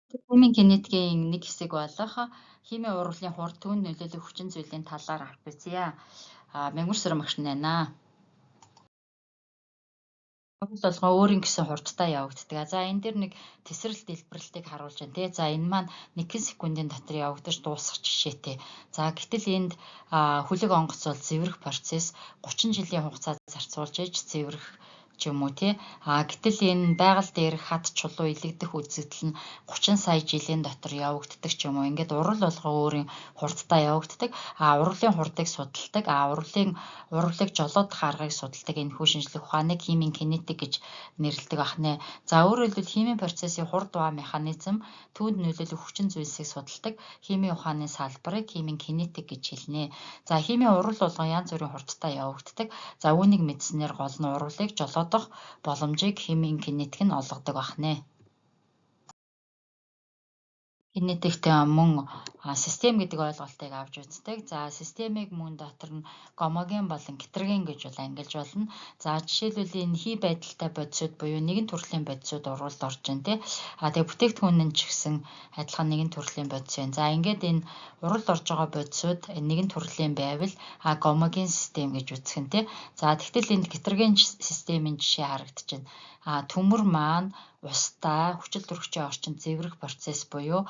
Химийн кинетикийн нэг хэсэг болох химийн урвалын хурд түүнд нөлөөлөх хүчин зүйлийн талаар авч үзье. Мангар багш байна. Урвал болгон өөрийн гэсэн хурдтай явагддаг. За энэ дэр нэг тесрэлт дэлбэрэлтийг харуулж байна тий. За энэ маань 1 секундын дотор явагдаж дуусах жишээтэй. За гэтэл энд хүлэг онгоц бол цэврэх процесс 30 жилийн хугацаа зарцуулж иж цэврэх ч юм уу тий. Гэтэл энэ байгаль дээрх хад чулуу илэгдэх үзэгдэл нь 30 сая жилийн дотор явагддаг ч юм уу. Ингээд урвал болгоо өөрийн хурдтай явагддаг. Урвалын хурдыг судалдаг. Урвалыг жолоодох аргыг судалдаг энэхүү шинжлэх ухааныг химийн кинетик гэж нэрлэдэг ахнэ. За өөрөөр хэлбэл химийн процессын хурд ба механизм түүнд нөлөөлөх хүчин зүйлсийг судалдаг химийн ухааны салбарыг химийн кинетик гэж хэлнэ. За химийн урвал болгон янз бүрийн хурдтай явагддаг. За үүнийг мэдснээр гол нь урвалыг жолоодох боломжийг химийн кинетик нь олгодог ахнэ. Кинетикт мөн систем гэдэг ойлголтыг авч үздэг. За системийг мөн дотор нь гомоген болон гетероген гэж бол ангилж болно. За жишээлбэл энэ хий байдалтай бодисууд буюу нэгэн төрлийн бодисууд урвалд орж байна тий. Тэгээ бүтээгдэхүүн нь ч гэсэн адилхан нэгэн төрлийн бодис байна. За ингээд энэ урвалд орж байгаа бодисууд нэгэн төрлийн байвал гомоген систем гэж үзэх нь тий. За тэгтэл энд гетероген системийн жишээ харагдаж байна. Төмөр маань устай хүчил төрөгчийн орчинд зэврэх процесс буюу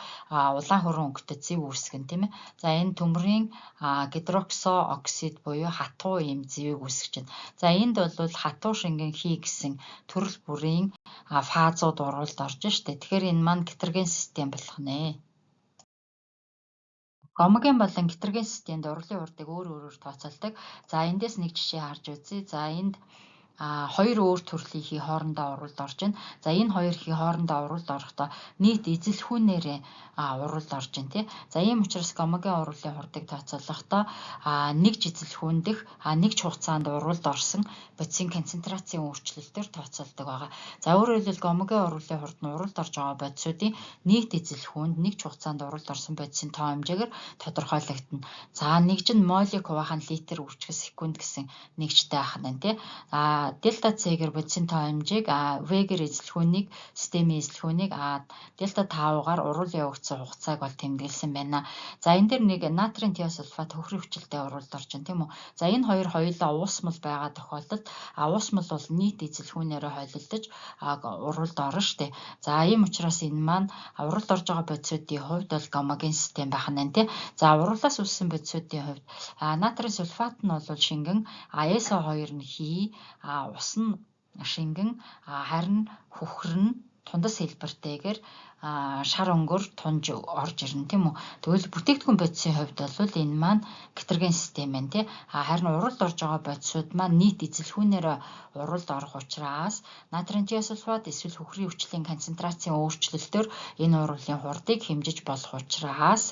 улаан хөрөн өнгөтэй зэв үүсгэн тийм ээ. За энэ төмрийн гидроксо оксид буюу хатуу юм зэвийг үүсгэж байна. За энд бол хатуу шингэн хий гэсэн төрөл бүрийн фазууд урвалд орж штэ. Тэгэхээр энэ маань гетероген систем болох нэ. Гомоген болон гетероген системд урвалын хурдыг өөр өөрөөр тооцоолдог. За эндээс нэг жишээ харж үзье. За энд хоёр өөр төрлийн хий хоорондоо урвалд орж байна. За энэ хоёр хий хоорондоо урвалд орохдоо нийт эзэлхүүнээрээ урвалд орж байна тий. За ийм учраас гомоген урвалын хурдыг тооцоолохдоо нэг эзэлхүүн дэх нэг ч хугацаанд урвалд орсон бодисын концентрацийн өөрчлөлтөөр тооцоолдог байгаа. За өөрөөр хэлбэл гомоген урвалын хурд нь урвалд орж байгаа бодисуудын нийт эзэлхүүнд нэг ч хугацаанд урвалд орсон бодисын тоо хэмжээгээр тодорхойлогдно. За нэгж нь молек хуваахан литр үржих секунд гэсэн нэгжтэй ахна тий. Дельта Ц-гээр бодисын тоо хэмжээг В-гээр эзэлхүүнийг системийн эзэлхүүнийг дельта Т-гаар урвал явагдсан хугацааг бол тэмдэглэсэн байна. За энэ дэр нэг натрийн тиосульфат хөхрийн хүчилтэй урвалд орж байна тийм үү. За энэ хоёр хоёулаа уусмал байгаа тохиолдолд уусмал бол нийт эзэлхүүнээрээ холилдож урвалд орно штэ. За ийм учраас энэ маань урвалд орж байгаа бодисуудын хувьд бол гомоген систем байх нь тий. За урвалаас үүссэн бодисуудын хувьд натрийн сульфат нь бол шингэн SO2 нь хий ус нь шингэн харин хөхөр нь тундас хэлбэртэйгээр шар өнгөөр тунж орж ирнэ тийм үү. Тэгвэл бүтээгдэхүүн бодисын хувьд бол энэ маань гетероген систем байна тий. Харин урвалд орж байгаа бодисууд маань нийт эзэлхүүнээр урвалд орох учраас натрийн тиосульфат эсвэл хөхрийн хүчлийн концентрацийн өөрчлөлтөөр энэ урвалын хурдыг хэмжиж болох учраас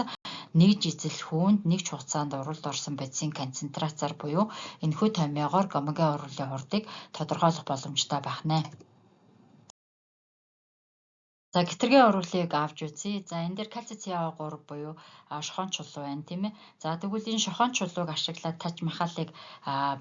нэг эзэлхүүнд нэг ч хугацаанд урвалд орсон бодисын концентрацаар буюу энэхүү томьёогоор гомоген урвалын хурдыг тодорхойлох боломжтой байх нэ. За гетероген урвалыг авч үзье. За энэ дээр кальци CaO3 буюу шохон чулуу байна тийм ээ. За тэгвэл энэ шохон чулууг ашиглаад Таж Махалыг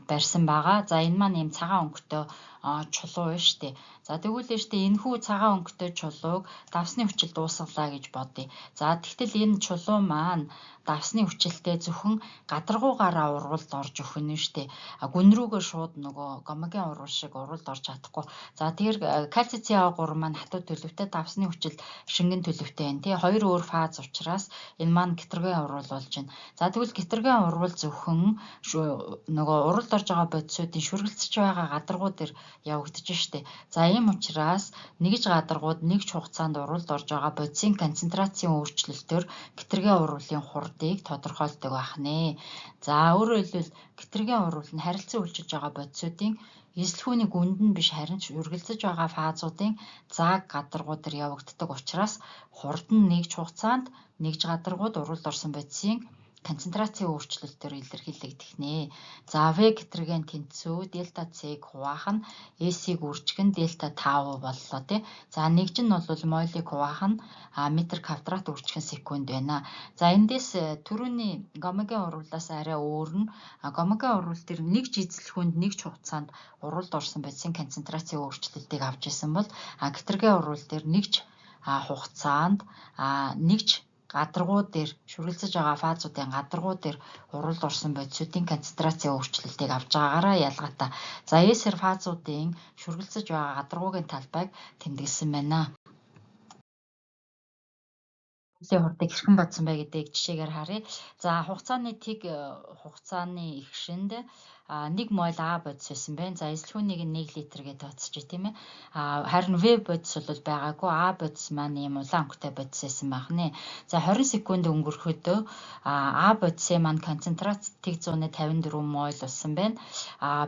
барьсан байгаа. За энэ маань ийм цагаан өнгөтэй чулуу байна шүү дээ. За тэгвэл энэхүү цагаан өнгөтэй чулууг давсны хүчил дуусгалаа гэж бодъё. За тэгтэл энэ чулуу маань давсны хүчилтэй зөвхөн гадаргуугаараа урвалд орж өхнө шүү дээ. Гүн рүүгээ шууд нөгөө гомоген урвал шиг урвалд орж чадахгүй. За тэгэхээр кальци CaO3 маань хатуу төлөвтэй давсны хүчил шингэн төлөвтэй байна тий. Хоёр өөр фаз учраас энэ маань гетероген урвал болж байна. За тэгвэл гетероген урвал зөвхөн нөгөө урвалд орж байгаа бодисуудын шүргэлцэж байгаа гадаргуу дээр явагдаж штэ. За ийм учраас нэгж гадаргууд нэг ч хугацаанд урвалд орж байгаа бодисын концентрацийн өөрчлөлтөөр гетероген урвалын хурдыг тодорхойлдог байх нэ. За өөрөөр хэлбэл гетероген урвал нь харилцан үйлчилж байгаа бодисуудын эзэлхүүний гүнд нь биш харин үргэлжлэж байгаа фазуудын зааг гадаргуу дээр явагддаг учраас хурд нь нэгж хугацаанд нэгж гадаргууд урвалд орсон бодисын концентрацийн өөрчлөлтөөр илэрхийлэгдэх нэ. За В гетероген тэнцүү дельта Ц-г хуваах нь S-ийг үржих нь дельта Т боллоо тий. За нэгж нь бол молек хуваах нь метр квадрат үржих секунд байна. За эндээс түрүүний гомоген урвалаас арай өөр нь гомоген урвал дээр нэгж эзэлхүүнд нэг ч хугацаанд урвалд орсон бодисын концентрацийн өөрчлөлтийг авч исэн бол гетероген урвал дээр нэгж хугацаанд нэгж гадаргуу дээр шүргэлцэж байгаа фазуудын гадаргуу дээр уралд орсон бодисуудын концентрацийн өөрчлөлтийг авч байгаагаараа ялгаатай. За эсэр фазуудын шүргэлцэж байгаа гадаргуугийн талбайг тэмдэглэсэн байна. Хурдыг хэрхэн бодсон бэ гэдгийг жишээгээр харъя. За хугацааны хугацааны ихшинд 1 мол А бодис байсан байна. За эсэлхүүнийг 1 литр гэж тооцчих тийм ээ. Харин В бодис бол байгаагүй. А бодис маань ийм улаан өнгөтэй бодис байсан байх нэ. За 20 секунд өнгөрөхөдөө А бодисын маань концентрац 154 мол болсон байна.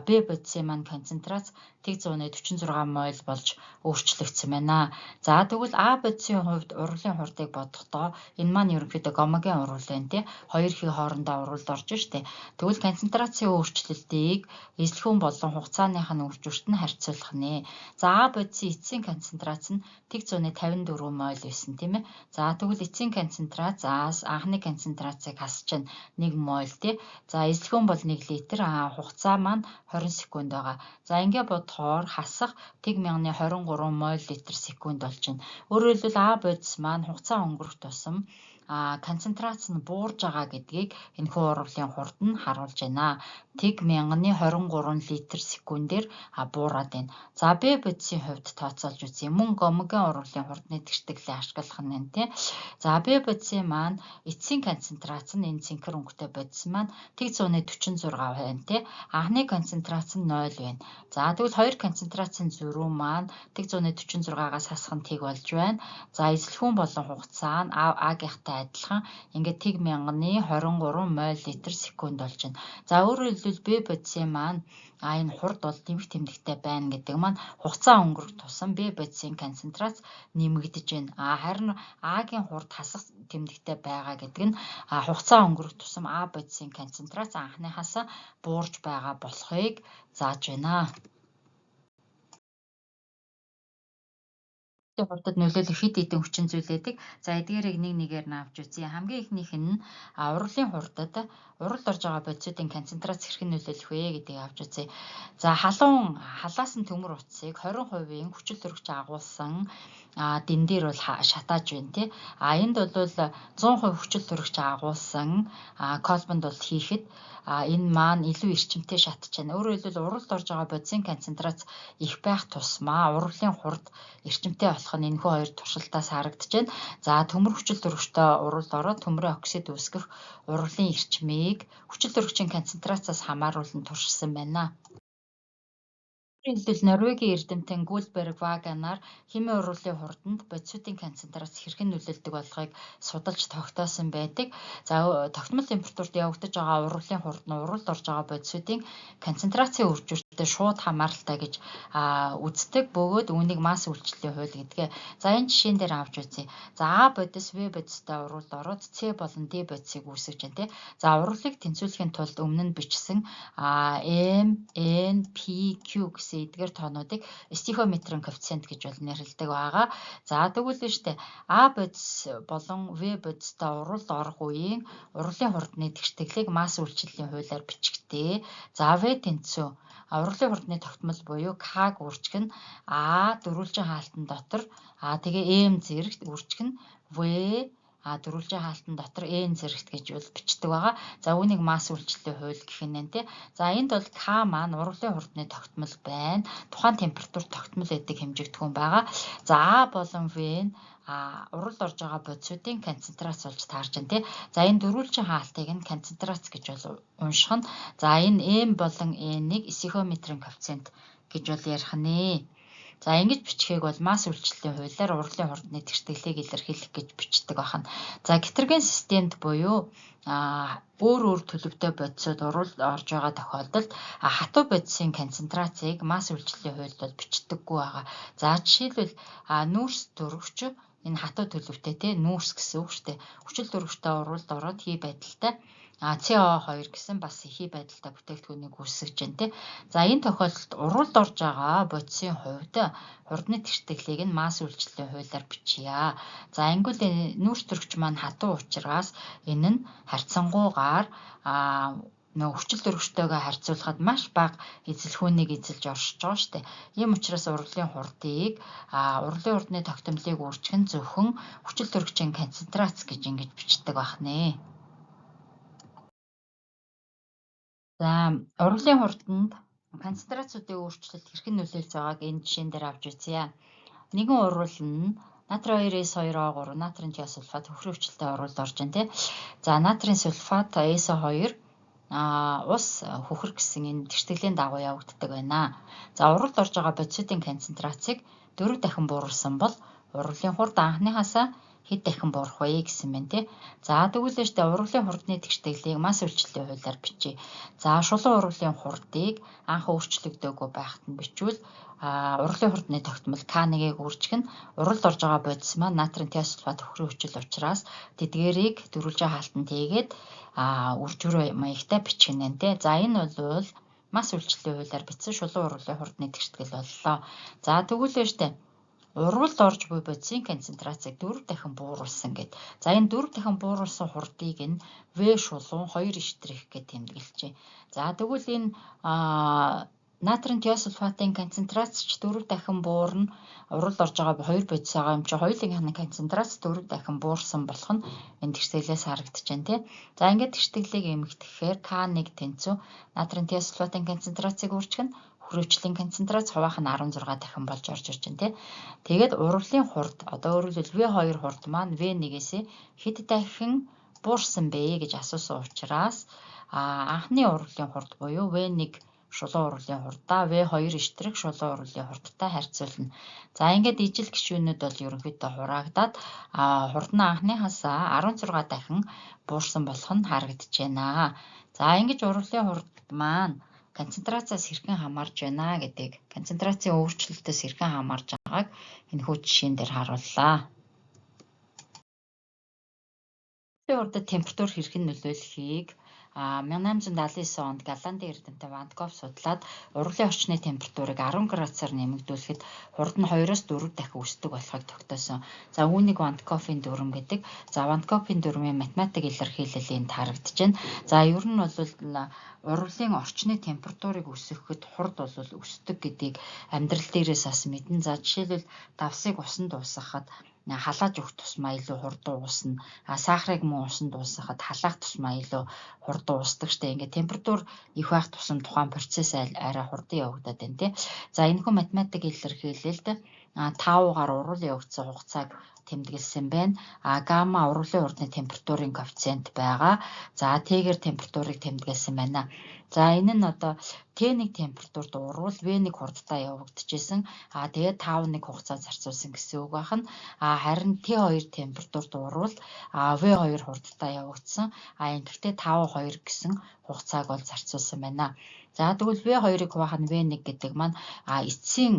Б бодисын маань концентрац 146 мол болж өөрчлөгдсөн байна. За тэгвэл А бодисын хувьд урлагийн хурдыг бодохдоо энэ маань ерөнхийдөө гомоген урвал байна тий. Хоёр хий хоорондоо урвалд орж штэ. Тэгвэл концентрацийн өөрчлөлтийг эсэлхүүн болон хугацааных нь үржүүрт нь харьцуулах нэ. За А бодисын эцсийн концентрац нь 154 мол байсан тийм ээ. За тэгвэл эцсийн концентрац анхны концентрацыг хасч нь 1 мол тий. За эсэлхүүн бол 1 литр, хугацаа маань 20 секунд байгаа. За ингээ бодохоор хасах 1023 мол литр секунд болж байна. Өөрөөр хэлбэл А бодис маань хугацаа өнгөрөх тусам концентрац нь буурж байгаа гэдгийг энэхүү урвалын хурд нь харуулж байна. 1023 литр секундээр буураад байна. За Б бодисын хувьд тооцоолж үзье. Мөн гомоген урвалын хурдны тэгштэглээ ашиглах нь байна тий. За Б бодисын маань эцсийн концентрац нь энэ цэнхэр өнгөтэй бодис маань 146 байна тий. Анхны концентрац нь 0 байна. За тэгвэл хоёр концентрацийн зөрүү маань 146-аас хасах нь тэг болж байна. За эсэлхүүн болон хугацаа нь А-гийнхтай адилхан ингээд 1023 мол литр секунд болж байна. За өөрөөр хэлбэл Б бодисын маань энэ хурд бол нэмэх тэмдэгтэй байна гэдэг маань хугацаа өнгөрөх тусам Б бодисын концентрац нэмэгдэж байна. Харин А-гийн хурд хасах тэмдэгтэй байгаа гэдэг нь хугацаа өнгөрөх тусам А бодисын концентрац анхныхаас буурж байгаа болохыг зааж байна. Хурдад нөлөөлөх хэд хэдэн хүчин зүйл байдаг. За эдгээрийг нэг нэгээр нь авч үзье. Хамгийн ихнийх нь урвалын хурдад уралд орж байгаа бодисуудын концентрац хэрхэн нөлөөлөх вэ гэдгийг авч үзье. За халаасан төмөр утсыг 20% хүчил төрөгч агуулсан дэн дээр бол шатааж байна тий. Энд бол 100% хүчил төрөгч агуулсан колбонд бол хийхэд энэ маань илүү эрчимтэй шатж байна. Өөрөөр хэлбэл уралд орж байгаа бодисын концентрац их байх тусмаа урвалын хурд эрчимтэй болох нь энэхүү хоёр туршилтаас харагдаж байна. За төмөр хүчил төрөгчтэй уралд ороод төмрийн оксид үүсгэх урвалын эрчмийг хүчил төрөгчийн концентрацаас хамааруулан туршилсан байна. Хэлбэл Норвегийн эрдэмтэн Гүлберг Ваганаар хэмээ урвалын хурданд бодисуудын концентрац хэрхэн нөлөөлдөг болохыг судалж тогтоосон байдаг. За тогтмол температурт явагдаж байгаа урвалын хурд нь уралд орж байгаа бодисуудын концентрацийн үржүүртэй шууд хамааралтай гэж үздэг. Бөгөөд үүнийг масс үйлчлэлийн хууль гэдгээ. За энэ жишээн дээр авч үзье. За А бодис В бодистой уралд ороод С болон Д бодисыг үүсгэж байна тий. За урвалыг тэнцвүүлэхийн тулд өмнө нь бичсэн М, Н, П, Q гэсэн эдгээр тоонуудыг стихиометрийн коэффициент гэж бол нэрлэдэг байгаа. За тэгвэл нь штэ А бодис болон В бодистой уралд орох үеийн урвалын хурдны тэгштэглийг масс үйлчлэлийн хуулиар бичгтээ. За В тэнцүү урвалын хурдны тогтмол буюу К-г үржих нь А дөрвөлжин хаалтан дотор тэгээ М зэрэгт үржих нь В дөрвөлжин хаалтан дотор N зэрэгт гэж бол бичдэг байгаа. За үүнийг масс үйлчлэлийн хууль гэх юм нэ. За энд бол К маань урвалын хурдны тогтмол байна. Тухайн температур тогтмол байдаг хэмжигдэхүүн байгаа. За А болон В нь уралд орж байгаа бодисуудын концентрац болж таарч байна тий. За энэ дөрвөлжин хаалтыг нь концентрац гэж бол унших нь. За энэ М болон N-ийг стихиометрийн коэффициент гэж бол ярих нэ. За ингэж бичгийг бол масс үйлчлэлийн хуулиар урвалын хурдны тэгштэглийг илэрхийлэх гэж бичдэг байна. За гетероген системд буюу өөр төлөвтэй бодисууд уралд орж байгаа тохиолдолд хатуу бодисын концентрацийг масс үйлчлэлийн хуульд бол бичдэггүй байгаа. За жишээлбэл нүүрс төрөгч энэ хатуу төлөвтэй тий нүүрс гэсэн үг шүү дээ. Хүчил төрөгчтэй уралд ороод хий байдалтай CO2 гэсэн бас хий байдалтай бүтээгдэхүүнийг үүсгэж байна тий. За энэ тохиолдолд уралд орж байгаа бодисын хувьд хурдны тэгштэглийг нь масс үйлчлэлийн хуулиар бичье. За ингүүл нүүрс төрөгч маань хатуу учраас энэ нь харьцангуйгаар хүчил төрөгчтэйгээ харьцуулахад маш бага эзэлхүүнийг эзэлж оршиж байгаа шүү дээ. Ийм учраас урлын хурдыг урлын хурдны тогтмолыг өөрчлөх нь зөвхөн хүчил төрөгчийн концентрац гэж ингэж бичдэг байна. За урлын хурданд концентрацуудын өөрчлөлт хэрхэн нөлөөлж байгааг энэ жишээн дээр авч үзье. Нэгэн урвал нь натрий 2S2O3 натрийн тиосульфат хөхрийн хүчилтэй урвалд орж байна тий. За натрийн сульфат SO2 ус хөхөр гэсэн энэ тэртэглийн дагуу явагддаг байна. За урвалд орж байгаа бодисуудын концентрацийг 4 дахин бууруулсан бол урлын хурд анхныхаасаа хэд дахин буурах вэ гэсэн байна тий. За тэгвэл штэ урлын хурдны тэгштэглийг масс үйлчлэлийн хуулиар бичье. За шулуун урлын хурдыг анх өөрчлөгдөөгүй байхад нь бичвэл урлын хурдны тогтмол К1-ийг өөрчлөх нь уралд орж байгаа бодис маань натрийн тиосульфат хөхрийн хүчил учраас тэдгээрийг дөрвөлжин хаалтанд хийгээд үржүр маягтай бичих нь тий. За энэ бол масс үйлчлэлийн хуулиар бичсэн шулуун урлын хурдны тэгштгэл боллоо. За тэгвэл штэ урвалд орж буй бодисын концентрацийг 4 дахин бууруулсан гэд. За энэ 4 дахин бууруулсан хурдыг нь V шулуун 2 штрих гэж тэмдэглэжээ. За тэгвэл энэ натрийн тиосульфатын концентрац ч 4 дахин буурна. Урвалд орж байгаа 2 бодис байгаа юм чи хоёулынхны концентрац 4 дахин буурсан болох нь энэ тэгштэглээс харагдаж байна тий. За ингээд тэгштэглийг эмэгтэхээр К1 тэнцүү натрийн тиосульфатын концентрацийг өөрчлөх нь хөрөвчлийн концентрац хуваагх нь 16 дахин болж орж ирж байна тий. Тэгээд урвалын хурд одоо өөрөөр хэлбэл V2 хурд маань V1-ээс хэд дахин буурсан бэ гэж асуусан учраас анхны урвалын хурд буюу V1 шулуун урлын хурдаа V2 штрих шулуун урлын хурдтай харьцуулна. За ингээд ижил гишүүнүүд бол ерөнхийдөө хураагдаад хурд нь анхныхаасаа 16 дахин буурсан болох нь харагдаж байна. За ингэж урлын хурд маань концентрацаас хэрхэн хамаарж байна гэдгийг концентрацийн өөрчлөлтөөс хэрхэн хамаарж байгааг энэ хүү жишээн дээр харууллаа. Урлын хурдад температур хэрхэн нөлөөлөхийг 1879 онд Голландын эрдэмтэн Ван Ко судлаад урлын орчны температурыг 10 градусаар нэмэгдүүлэхэд хурд нь 2-оос 4 дахин өсдөг болохыг тогтоосон. За үүнийг Ван Кофийн дүрм гэдэг. За Ван Кофийн дүрмийн математик илэрхийлэл энд харагдаж байна. За ер нь бол урлын орчны температурыг өсгөхөд хурд бол өсдөг гэдгийг амьдрал дээрээс бас мэднэ. За жишээлбэл давсыг усанд уусгахад халааж өгөх тусмаа илүү хурдан уусна. Сахарыг мөн усанд уусгахад халаах тусмаа илүү хурдан уусдаг штэ. Ингээд температур их байх тусам тухайн процесс арай хурдан явагдаад байна тий. За энэхүү математик илэрхийлэлд 5-гаар уруулын явагдсан хугацааг тэмдэглэсэн байна. Гамма уруулын хурдны температурын коэффициент байгаа. За Т-гээр температурыг тэмдэглэсэн байна. За энэ нь одоо Т1 температурт урвал V1 хурдтай явагдчихсэн. Тэгээд 5-1 хугацаа зарцуулсан гэсэн үг байна. Харин Т2 температурт урвал V2 хурдтай явагдсан. Ингэхдээ 5-2 гэсэн хугацааг бол зарцуулсан байна. За тэгвэл V2-ыг хуваах нь V1 гэдэг маань эцсийн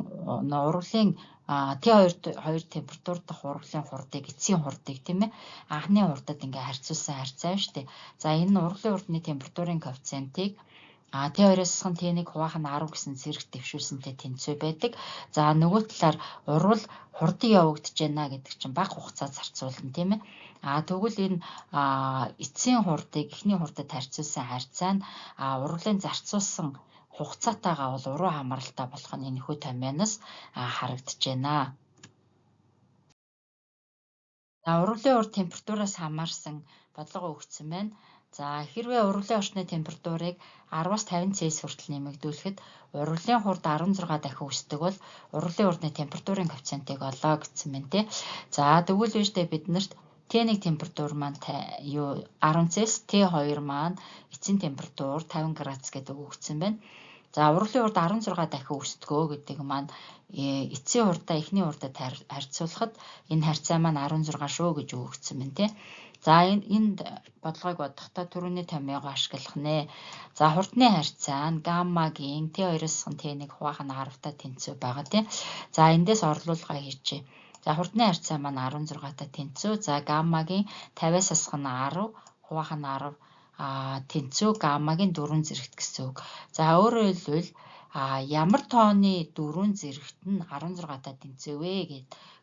урлын Т2 температур дахь урлын хурдыг эцсийн хурдыг тийм ээ анхны хурдад ингээ харьцуулсан харьцаа шүү дээ. За энэ урлын хурдны температурын коэффициентийг Т2-оос Т1-ийг хуваах нь 10 гэсэн зэрэг дэвшүүлсэнтэй тэнцвэ байдаг. За нөгөө талаар урвал хурдан явагдаж байна гэдэг чинь бага хугацаа зарцуулна тийм ээ. Тэгвэл энэ эцсийн хурдыг эхний хурдад харьцуулсан харьцаа нь урвалын зарцуулсан хугацаатайгаа бол уруу хамааралтай болох нь энэхүү томьёоноос харагдаж байна. За урлын хурд температураас хамаарсан бодлого өгсөн байна. За хэрвээ урлын орчны температурыг 10-аас 50 Цельс хүртэл нэмэгдүүлэхэд урлын хурд 16 дахин өсдөг бол урлын хурдны температурын коэффициентийг олоо гэсэн байна тий. За тэгвэл үүштэй биднэрт Т1 температур маань 10 Цельс, Т2 маань эцсийн температур 50 градус гэдэг өгсөн байна. За урлын хурд 16 дахин өсдгөө гэдэг маань эцсийн хурдаа эхний хурдад харьцуулахад энэ харьцаа маань 16 шүү гэж өгөгдсөн байна тий. За энд бодлогыг бодохдоо түрүүний томьёогоо ашиглах нэ. За хурдны харьцаа нь гаммагийн Т2-оос Т1-ийг хуваах нь 10-тай тэнцвэ байгаа тий. За эндээс орлуулгаа хийчихье. За хурдны харьцаа маань 16-тай тэнцвэ. За гаммагийн 50-аас асах нь 10, хуваах нь 10 тэнцвэ гаммагийн 4 зэрэгт гэсэн үг. За өөрөөр хэлбэл ямар тооны 4 зэрэгт нь 16-тай тэнцвэ вэ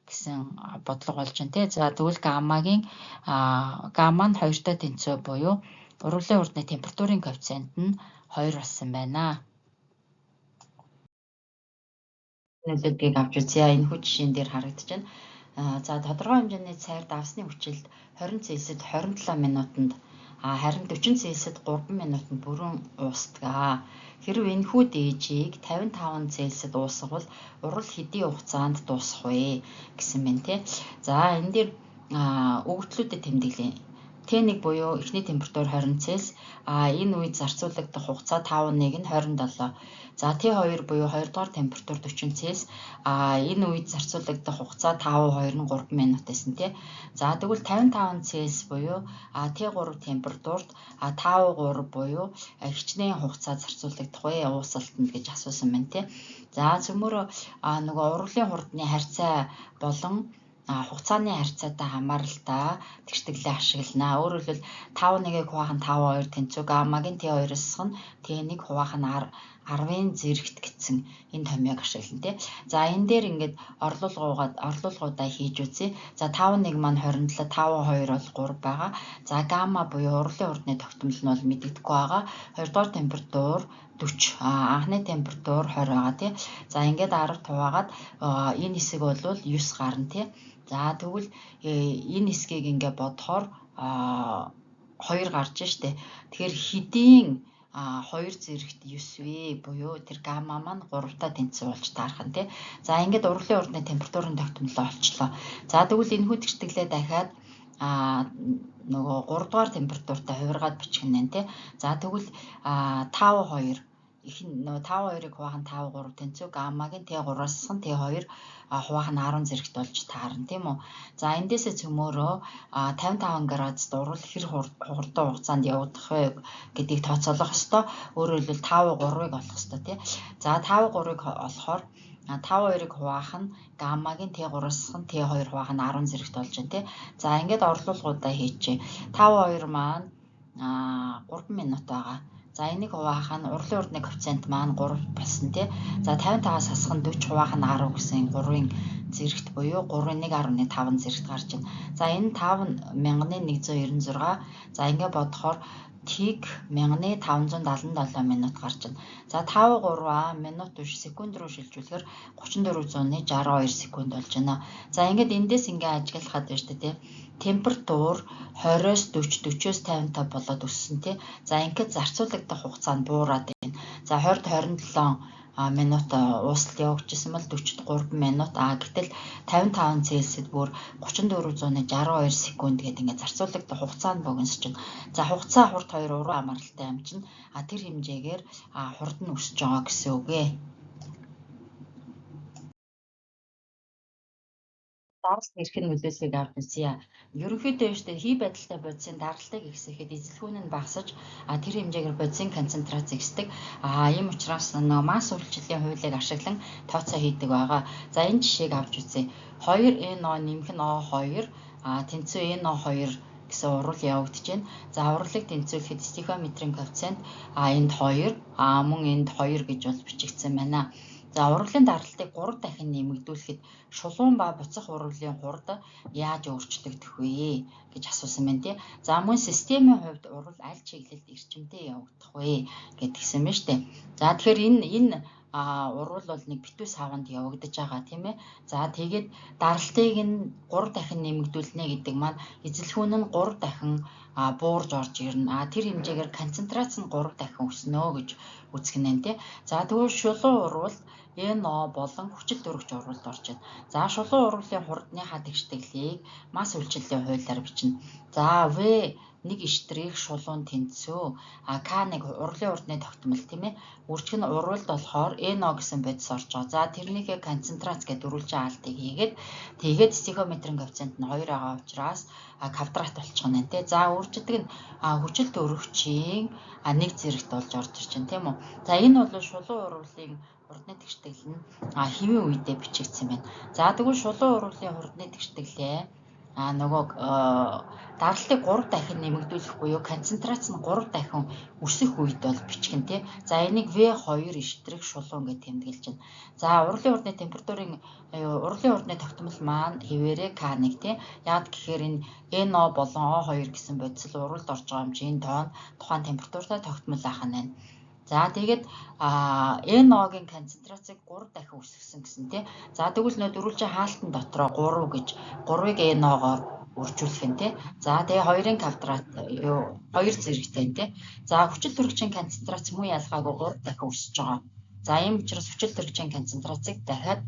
гэсэн бодлого болж байна тий. За тэгвэл гамма нь 2-тай тэнцвэ буюу ургуулын урдны температурын коэффициент нь 2 болсон байна. Нөлөөдгийг авч үзье. Энэ хүү жишээн дээр харагдаж байна. За тодорхой хэмжээний цайр давсны хүчилд 20 Цельсид 27 минутанд харин 40 Цельсид 3 минутанд бүрэн уусдаг. Хэрвээ энэхүү дээжийг 55 Цельсид уусгавал урал хэдийн хугацаанд дуусах вэ гэсэн байна тий. За энэ дээр өгөгдлүүдэд тэмдэглэе. Т1 буюу эхний температур 20 Цельс, энэ үед зарцуулагдах хугацаа 5-1 нь 27. За Т2 буюу 2 дугаар температур 40 Цельс, энэ үед зарцуулагдах хугацаа 5-2 нь 3 минут байсан тий. За тэгвэл 55 Цельс буюу Т3 температурт 5-3 буюу хичнээн хугацаа зарцуулагдах вэ уусалтанд гэж асуусан байна тий. За цөмөрөө нөгөө ургуулын хурдны харьцаа болон хугацааны харьцаатай хамааралтай тэгшдэглээ ашиглана. Өөрөөр хэлбэл 5-1-ийг хуваах нь 5-2 тэнцүү, гаммагийн Т2-оос нь Т1 хуваах нь 10-ын зэрэгт гэсэн энэ томьёог ашиглана тий. За энэ дээр ингээд орлуулгуудаа хийж үзье. За 5-1 маань 27, 5-2 бол 3 байгаа. За гамма буюу ургуулын хурдны тогтмол нь бол мэдэгдэхгүй байгаа. 2 дугаар температур 40, анхны температур 20 байгаа тий. За ингээд 10 хуваагаад энэ хэсэг бол 9 гарна тий. За тэгвэл энэ хэсгийг ингээ бодохоор 2 гарч штэ. Тэгэхээр хэдийн 2 зэрэгт 9 вэ буюу тэр гамма маань 3-та тэнцүү болж таарах нь тий. За ингээд ургуулын урдны температурын тогтмолоо олчлоо. За тэгвэл энэ хүү тэгшдэглээ дахиад нөгөө 3 дугаар температуртай хувиргаад бичих нь тий. За тэгвэл 5-2 нөгөө 5-2-ыг хуваах нь 5-3 тэнцүү, гаммагийн Т3-аас нь Т2 хуваах нь 10 зэрэгт болж таарна тийм үү. За эндээсээ цөмөөрөө 55 градусд урвал хэр хурдан хугацаанд явагдах вэ гэдгийг тооцоолох ёстой. Өөрөөр хэлбэл 5-3-ыг олох ёстой тий. За 5-3-ыг олохоор 5-2-ыг хуваах нь гаммагийн Т3-аас нь Т2 хуваах нь 10 зэрэгт болж байна тий. За ингээд орлуулгуудаа хийчихье. 5-2 маань 3 минут байгаа. За энийг хуваах нь ургуулын урдны коэффициент маань 3 болсон тий. За 55-аас хасах нь 40 хуваах нь 10 гэсэн 3-ын зэрэгт буюу 3-1.5 зэрэгт гарч байна. За энэ 5 1996. За ингээ бодохоор тиг 1577 минут гарч байна. За 5-3 минут биш секунд руу шилжүүлэхээр 3462 секунд болж байна. За ингээд эндээс ингээ ажиглахад байна шүү дээ тий. Температур 20-оос 40, 40-оос 55 болоод өссөн тий. За ингээд зарцуулагдах хугацаа нь буураад байна. За 20-27 минут уустал явагдчихсан бол 40-д 3 минут. Гэтэл 55 Цельсид бүр 3462 секунд гэдэг ингээд зарцуулагдах хугацаа нь богиносч байна. За хугацаа хурд хоёр уруу хамааралтай юм чинь тэр хэмжээгээр хурд нь өсөж байгаа гэсэн үг ээ. Даралт эрхэн нөлөөллийг авч үзье. Ерөнхийдөө шүү дээ хий байдалтай бодисын даралтыг ихсэхэд эзэлхүүн нь багасж тэр хэмжээгээр бодисын концентрац ихсдэг. Ийм учраас нөгөө масс үйлчлэлийн хуулийг ашиглан тооцоо хийдэг байгаа. За энэ жишээг авч үзье. 2NO нэмэх нь O2 тэнцүү NO2 гэсэн урвал явагдаж байна. За урвалыг тэнцвүүлэхэд стихиометрийн коэффициент энд 2 мөн энд 2 гэж бол бичигдсэн байна. За урвалын даралтыг 3 дахин нэмэгдүүлэхэд шулуун ба буцах урвалын хурд яаж өөрчлөгдөх вэ гэж асуусан байна тий. За мөн системийн хувьд урвал аль чиглэлд эрчимтэй явагдах вэ гэдгийгсэн байна шүү дээ. За тэгэхээр энэ урвал бол нэг битүү саванд явагдаж байгаа тийм ээ. За тэгээд даралтыг нь 3 дахин нэмэгдүүлнэ гэдэг маань эзэлхүүн нь 3 дахин буурж орж ирнэ. Тэр хэмжээгээр концентрац нь 3 дахин өснө гэж үзэх нь тий. За тэгвэл шулуун урвал NO болон хүчил дөрвөгч урвалд орж байна. За шулуун урвалын хурдныхаа тэгшдэглийг масс үйлчлэлийн хуулиар бичнэ. За V 1 штрих шулуун тэнцүү К1 урвалын урдны тогтмол тийм ээ. Үржих нь урвалд болохоор NO гэсэн бодис орж байгаа. За тэрнийхээ концентрац гэдэг дөрвөлжин аалтыг хийгээд тэгээд стихиометрийн коэффициент нь 2 байгаа учраас квадрат болчих нь тий. За үржидэг нь хүчил дөрвөгчийн 1 зэрэгт болж орж ирж байна тийм үү. За энэ бол шулуун урвалын хурдны тэгшдэглэл нь хэвийн үедээ бичигдсэн байна. За тэгвэл шулуун урвалын хурдны тэгшдэглээ нөгөө даралтыг 3 дахин нэмэгдүүлэх буюу концентрац нь 3 дахин өсөх үед бол бичих нь тий. За энийг V2 эштрэх шулуун гэж тэмдэглэж байна. За урлын урдны температурын урлын урдны тогтмол маань хэвээрээ К1 тий. Яагаад гэхээр энэ NO болон O2 гэсэн бодисол уралд орж байгаа хэмжээний тоон тухайн температуртай тогтмол ах нь байна. За тэгээд NO-гийн концентрацийг 3 дахин өсгсөн гэсэн тий. За тэгвэл нөө дөрвөлжин хаалтан дотроо 3 гэж 3-ыг NO-гоор үржүүлэх нь тий. За тэгээ 2-ын квадрат 2 зэрэгтэй тий. За хүчил төрөгчийн концентрац мөн ялгаагүй 3 дахин өсөж байгаа. За ийм учраас хүчил төрөгчийн концентрацийг дахиад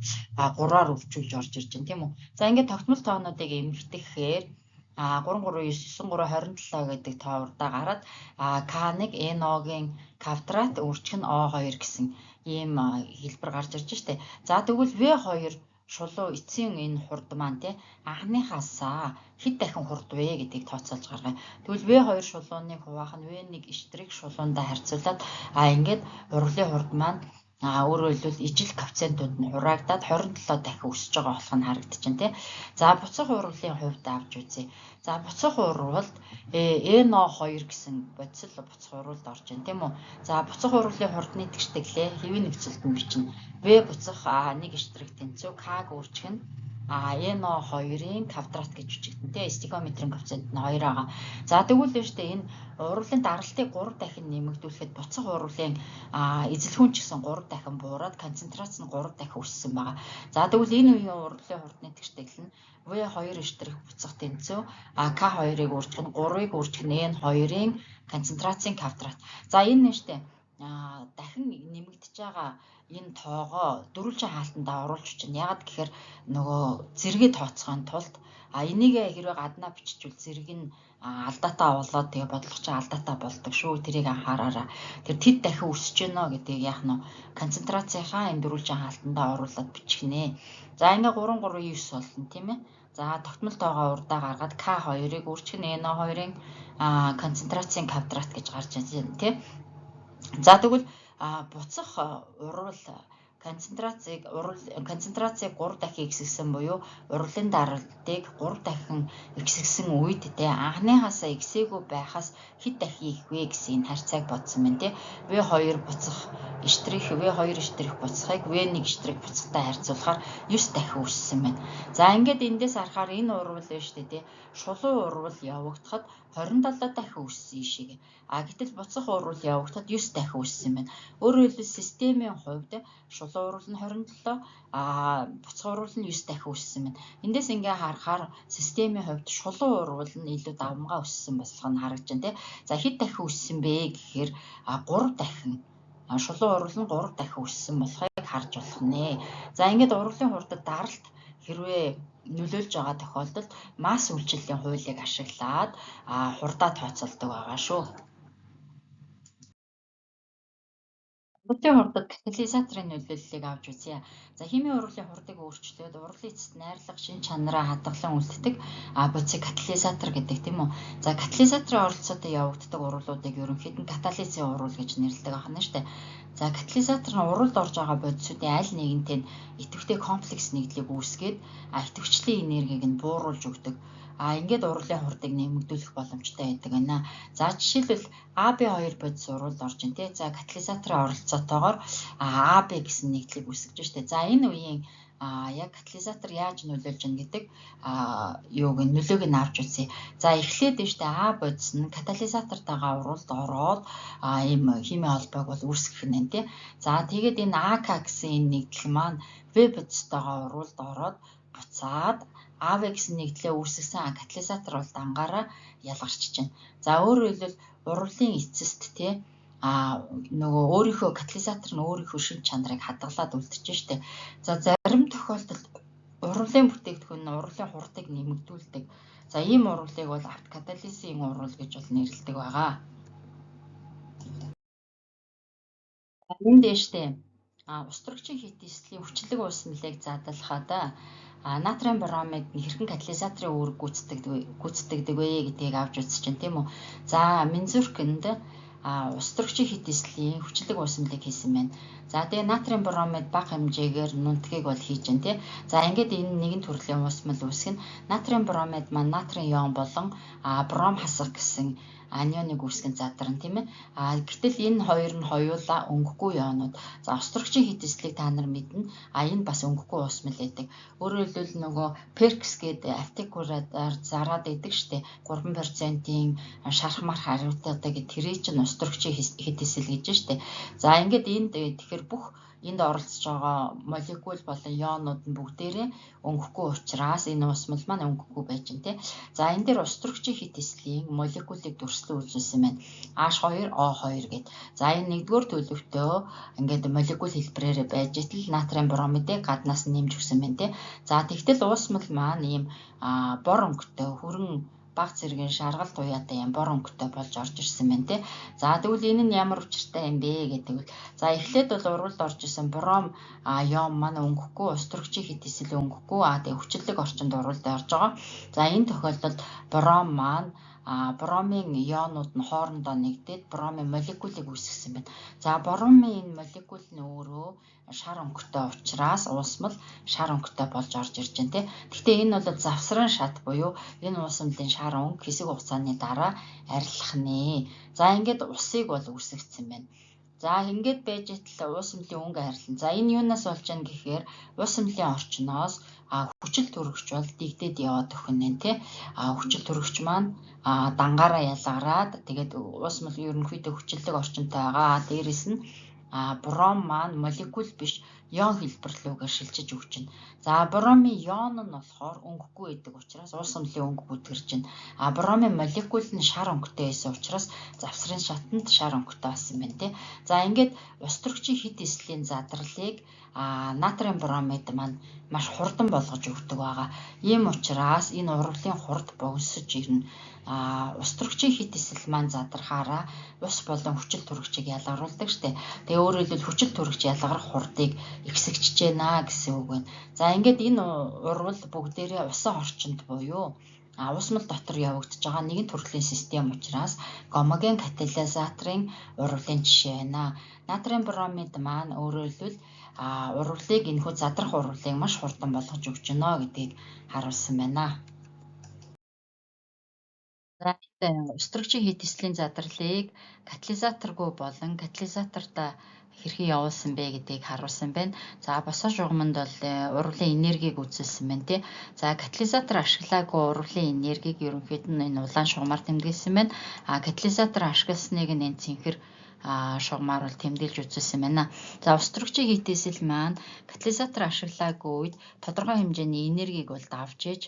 3-аар үржүүлж орж ирж байна тийм үү. За ингээд тогтмол тоонуудыг эмэгтэхээр 3399327 гэдэг тоо урдаа гараад К1 NO-гийн квадрат өрчих нь O2 гэсэн ийм хэлбэр гарч ирж штэ. За тэгвэл V2 шулуу эцсийн энэ хурд маань тий анхныхаас хэд дахин хурд вэ гэдгийг тооцоолж гаргая. Тэгвэл V2 шулууны хуваах нь V1 эштрэх шулуундаа харьцуулаад ингээд урлын хурд маань өөрөөр хэлбэл ижил коэффициентууд нь хураагдаад 27 дахин өсөж байгаа болох нь харагдаж байна тий. За буцах урлын хувьд авч үзье. За буцах урвалд NO2 гэсэн бодисол буцах урвалд орж байна тийм үү. За буцах урвалын хурдны тэгштэглээ хэвийн нөхцөлд нь бичнэ. V буцах 1 эштрэх тэнцүү К өөрчлөх нь NO2-ын квадрат гэж бичигдэн тий. Стихиометрийн коэффициент нь 2 байгаа. За тэгвэл нь штэ энэ урлын даралтыг 3 дахин нэмэгдүүлэхэд буцах урлын эзэлхүүн ч гэсэн 3 дахин буураад концентрац нь 3 дахин өссөн байгаа. За тэгвэл энэ үеийн урлын хурдны тэгштэглэл нь V2 эштрэх буцах тэнцүү К2-ыг өөрчлөх нь 3-ыг өөрчлөх нь N2-ын концентрацийн квадрат. За энэ нь штэ дахин нэмэгдэж байгаа энэ тоогоо дөрвөлжин хаалтандаа оруулж чинь. Ягаад гэхээр нөгөө зэрэгээ тооцохын тулд энийг хэрвээ гаднаа биччихвэл зэрэг нь алдаатай болоод тэгээ бодлого чинь алдаатай болдог шүү. Тэрийг анхаараарай. Тэр тэд дахин өсөж гэнэ гэдгийг яах нь концентрацийнхаа энэ дөрвөлжин хаалтандаа оруулаад бичих нэ. За ингээ 339 болно тийм ээ. За тогтмол тоогоо урдаа гаргаад К2-ыг өөрчлөх нь NO2-ын концентрацийн квадрат гэж гарч байна тийм. За тэгвэл буцах урвал концентрацийг 3 дахин ихсгсэн буюу урлын даралтыг 3 дахин ихсгсэн үед те анхныхаасаа ихсээгүй байхаас хэд дахин их вэ гэсэн харьцааг бодсон байна те. V2 буцах эштрэх V2 эштрэх буцахыг V1 эштрэх буцахтай харьцуулахаар 9 дахин өссөн байна. За ингээд эндээс харахаар энэ урвал байна шүү дээ те. Шулуун урвал явагдахад 27 дахин өссөн ишиг. Гэтэл буцах урвал явагдахад 9 дахин өссөн байна. Өөрөөр хэлбэл системийн хувьд шулуун урвал нь 27 буцах урвал нь 9 дахин өссөн байна. Эндээс ингээ харахаар системийн хувьд шулуун урвал нь илүү давмгаа өссөн болох нь харагдаж байна те. За хэд дахин өссөн бэ гэхээр 3 дахин шулуун урвал нь 3 дахин өссөн болохыг харж болох нэ. За ингээд урлын хурдад даралт хэрвээ нөлөөлж байгаа тохиолдолд масс үйлчлэлийн хуулийг ашиглаад хурдаа тооцоолдог байгаа шүү. Урлын хурдад катализаторын нөлөөллийг авч үзье. За химийн урлын хурдыг өөрчлөөд урлын эцэст найрлага шин чанараа хадгалан үлддэг бодисыг катализатор гэдэг тийм үү. За катализаторын оролцоотой явагддаг урлуудыг ерөнхийд нь катализийн урвал гэж нэрлэдэг байна шүү дээ. За катализатор нь уралд орж байгаа бодисуудын аль нэгэнтэй идэвхтэй комплекс нэгдлийг үүсгээд идэвхжлийн энергийг нь бууруулж өгдөг. Ингээд урлын хурдыг нэмэгдүүлэх боломжтой байдаг байна. За жишээлбэл AB2 бодис уралд орж ин тий. За катализаторын оролцоотойгоор AB гэсэн нэгдлийг үүсгэж штэ. За энэ үеийн яг катализатор яаж нөлөөлж ийн гэдэг нөлөөг нь авч үзье. За эхлээд штэ А бодис нь катализатортойгоо уралд ороод ийм химийн холбоог бол үүсгэх нь тий. За тэгээд энэ АК гэсэн энэ нэгдэл маань В бодистойгоо уралд ороод буцаад АВ гэсэн нэгдлээ үүсгэсэн катализатор бол дангаараа ялгарчиж байна. За өөрөөр хэлбэл урлын эцэст тий нөгөө өөрийнхөө катализатор нь өөрийнхөө шин чанарыг хадгалаад үлдчихэж штэ. За зарим тохиолдолд урлын бүтээгдэхүүн нь урлын хурдыг нэмэгдүүлдэг. За ийм урвалыг бол автокатализийн урвал гэж бол нэрлэдэг байгаа. Энэ дэштэй устрагчийн хит эслийн хүчлэг уусмлыг задлахад натрийн бромид хэрхэн катализаторын үүрэг гүйцэтгэдэг вэ гэдгийг авч үзэж байна тийм үү. За Мензуркинд устрагчийн хит эслийн хүчлэг уусмлыг хийсэн байна. За тэгээ натрийн бромид бага хэмжээгээр нүнтгийг бол хийж байна тий. За ингээд энэ нэгэн төрлийн уусмал үүсгэх нь натрийн бромид маань натрийн ион болон бром хасах гэсэн анионыг үүсгэн задарна тийм ээ. Гэтэл энэ хоёр нь хоёулаа өнгөхгүй ионууд. За острогчийн хит эслийг та нар мэднэ. Энэ бас өнгөхгүй уусмал байдаг. Өөрөөр хэлбэл нөгөө перкс гэдэг артикулаар зараад идэг штэ 3%-ийн шархмар хариуцаатай гэдэг тэрий чинь острогчийн хит эсэл гэж штэ. За ингээд энд тэгэхээр бүх энд оролцож байгаа молекул болон ионууд нь бүгдээрээ өнгөхгүй учраас энэ уусмал маань өнгөхгүй байж байна тий. За энэ дээр острогчийн хит эслийн молекулыг дүрслэн үзүүлсэн байна. H2O2 гэд. За энэ нэгдүгээр төлөвтөө ингээд молекул хэлбэрээр байж итэл натрийн бромидыг гаднаас нь нэмж өгсөн байна тий. За тэгтэл уусмал маань ийм бор өнгөтэй хүрэн баг зэргийн шаргал туяатай юм бор өнгөтэй болж орж ирсэн байна тий. За тэгвэл энэ нь ямар учиртай юм бэ гэдэг нь. За эхлээд бол урвалд орж исэн бром ион маань өнгөхгүй, острогчийн хит эсэл өнгөхгүй, тэгээ хүчлэг орчинд урвалд орж байгаа. За энэ тохиолдолд бром маань бромын ионууд нь хоорондоо нэгдээд бромын молекулыг үүсгэсэн байна. За бромын энэ молекул нь өөрөө шар өнгөтэй учраас уусмал шар өнгөтэй болж орж ирж байна тий. Гэхдээ энэ бол завсрын шат буюу энэ уусмалын шар өнгө хэсэг хугацааны дараа арилах нэ. За ингээд усыг бол үүсгэсэн байна. За ингээд байж итэл уусмалын өнгө арилна. За энэ юунаас болж байна гэхээр уусмалын орчноос хүчил төрөгч бол дэгдээд яваад өгнө тий. Хүчил төрөгч маань дангаараа ялгараад тэгээд уусмал ерөнхийдөө хүчилдэг орчинтай байгаа. Дээрээс нь бром маань молекул биш ион хэлбэрлүүгээр шилжиж өгч байна. За бромын ион нь болохоор өнгөхгүй байдаг учраас уусмалын өнгө бүдгэрж байна. Бромын молекул нь шар өнгөтэй байсан учраас завсрын шатанд шар өнгөтэй болсон байна тий. За ингээд острогчийн хит эслийн задралыг натрийн бромид маань маш хурдан болгож өгдөг байгаа. Ийм учраас энэ урвалын хурд богиносж ирнэ. Острогчийн хит эсэл маань задрахаараа ус болон хүчил төрөгчийг ялгаруулдаг штэ. Тэгээ өөрөөр хэлбэл хүчил төрөгч ялгарах хурдыг ихсэгчж байна гэсэн үг байна. За ингээд энэ урвал бүгдээрээ усан орчинд буюу уусмал дотор явагдаж байгаа нэгэн төрлийн систем учраас гомоген катализаторын урвалын жишээ байна. Натрийн бромид маань өөрөөр хэлбэл урвалыг энэхүү задрах урвалыг маш хурдан болгож өгч гэнэ гэдгийг харуулсан байна. За острогчийн хит эслийн задралыг катализаторгүй болон катализатортай хэрхэн явуулсан бэ гэдгийг харуулсан байна. За босоо шугамд бол урвалын энергийг үзүүлсэн байна тий. За катализатор ашиглаагүй урвалын энергийг ерөнхийд нь энэ улаан шугамаар тэмдэглэсэн байна. Катализатор ашигласныг нь энэ цэнхэр шугамаар бол тэмдэглэж үзүүлсэн байна. За острогчийн хит эсэл маань катализатор ашиглаагүй үед тодорхой хэмжээний энергийг бол давж иж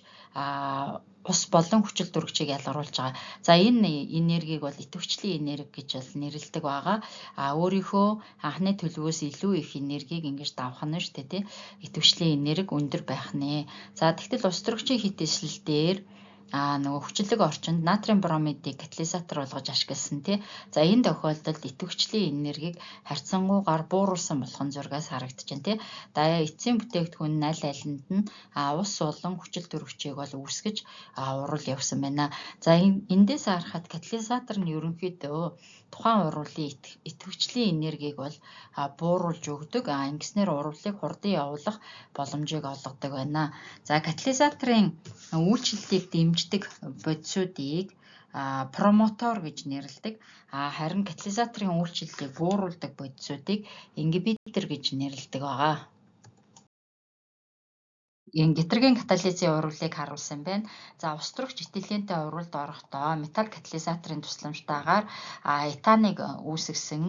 ус болон хүчил төрөгчийг ялгаруулж байгаа. За энэ энергийг бол идэвхжлийн энерги гэж бол нэрлэдэг байгаа. Өөрийнхөө анхны төлөвөөс илүү их энергийг ингэж давах нь шүү дээ тий. Идэвхжлийн энерги өндөр байх нэ. За тэгтэл острогчийн хит эсэл дээр нөгөө хүчлэг орчинд натрийн бромидыг катализатор болгож ашигласан тий. За энэ тохиолдолд идэвхжлийн энергийг харьцангуйгаар бууруулсан болох зургаас харагдаж байна тий. За эцсийн бүтээгдэхүүн нь аль алинд нь ус болон хүчил төрөгчийг бол үүсгэж урвал явсан байна. За эндээс харахад катализатор нь ерөнхийдөө тухайн урвалын идэвхжлийн энергийг бол бууруулж өгдөг. Ингэснээр урвалыг хурдан явуулах боломжийг олгодог байна. За катализаторын үйлчлэлийг дэмждэг бодисуудыг промотор гэж нэрлэдэг. Харин катализаторын үйлчлэлийг бууруулдаг бодисуудыг ингибитор гэж нэрлэдэг байгаа. Гитергийн катализийн урвалыг харуулсан байна. За устрогч этилентэй урвалд орохдоо металл катализаторын тусламжтайгаар этаныг үүсгэсэн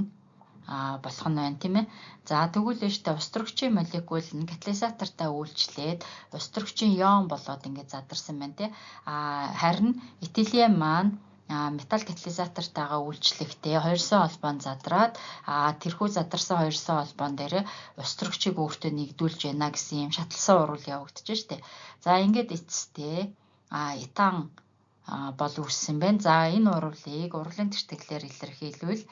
болох нь байна тийм ээ. За тэгвэл штэ устрогчийн молекул нь катализатортай үйлчлээд устрогчийн ион болоод ингээд задарсан байна тий. Харин этилен маань металл катализатортойгоо үйлчлэхдээ хоёрсон холбоонд задраад тэрхүү задарсан хоёрсон холбоон дээр устрогчийг өөртөө нэгдүүлж байна гэсэн юм шатлсан урвал явагдаж штэ. За ингээд эцэстээ этан бол үүссэн байна. За энэ урвалыг урвалын тэртеглээр илэрхийлвэл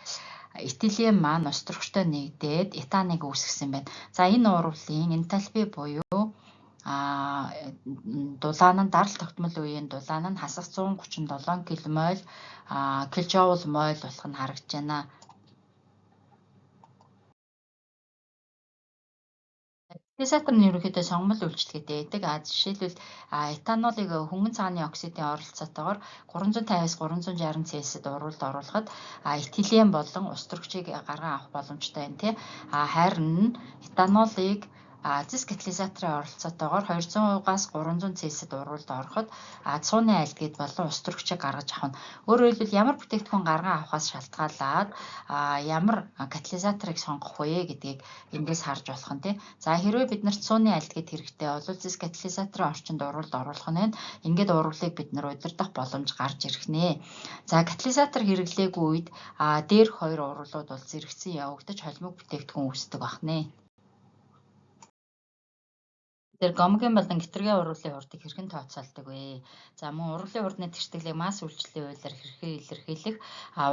этилен маань устрогчтой нэгдээд этаныг үүсгэсэн байна. За энэ урвалын энтальпи буюу дулаан нь дарал тогтмол үеийн дулаан нь хасах 137 кмол килжоул моль болох нь харагдаж байна. Катализатор нь ерөнхийдөө сонгомол үйлчилгээтэй байдаг. Жишээлбэл этанолыг хөнгөн цагааны оксидын оролцоотойгоор 350-аас 360 Цельсид уруулд оруулахад этилен болон устөрөгчийг гарган авах боломжтой байна тий. Харин этанолыг зис катализаторын оролцоотойгоор 200-аас 300 Цельсид уруулд ороход цууны альдгид болон устөрөгчийг гаргаж авах нь. Өөрөөр хэлбэл ямар бүтээгдэхүүн гарган авахаас шалтгаалаад ямар катализаторыг сонгох вэ гэдгийг эндээс харж болох нь тий. За хэрвээ бид нарт цууны альдгид хэрэгтэй бол зис катализаторын орчинд уруулд оруулах нь ингээд уруулыг бид нар удирдах боломж гарч ирэх нэ. За катализатор хэрэглээгүй үед дээрх хоёр уруулууд бол зэрэгцэн явагдаж холимог бүтээгдэхүүн үүсдэг байна. Тэр гомгийн болон гитргийн уруулын хурдыг хэрхэн тооцоолдог вэ? За мөн уруулын хурдны тэртгэлийг масс үйлчлэлийн хуулиар хэрхэн илэрхийлэх?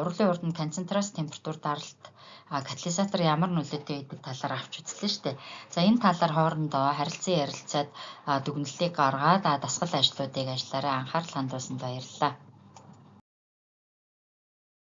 Уруулын хурдны концентрац, температур, даралт, катализатор ямар нөлөөтэй байдаг талаар авч үзлээ шүү дээ. За энэ талаар хоорондоо харилцан ярилцаад дүгнэлтийг гаргаад дасгал ажлуудыг ажиллаарай. Анхаарал хандуулсанд баярлалаа.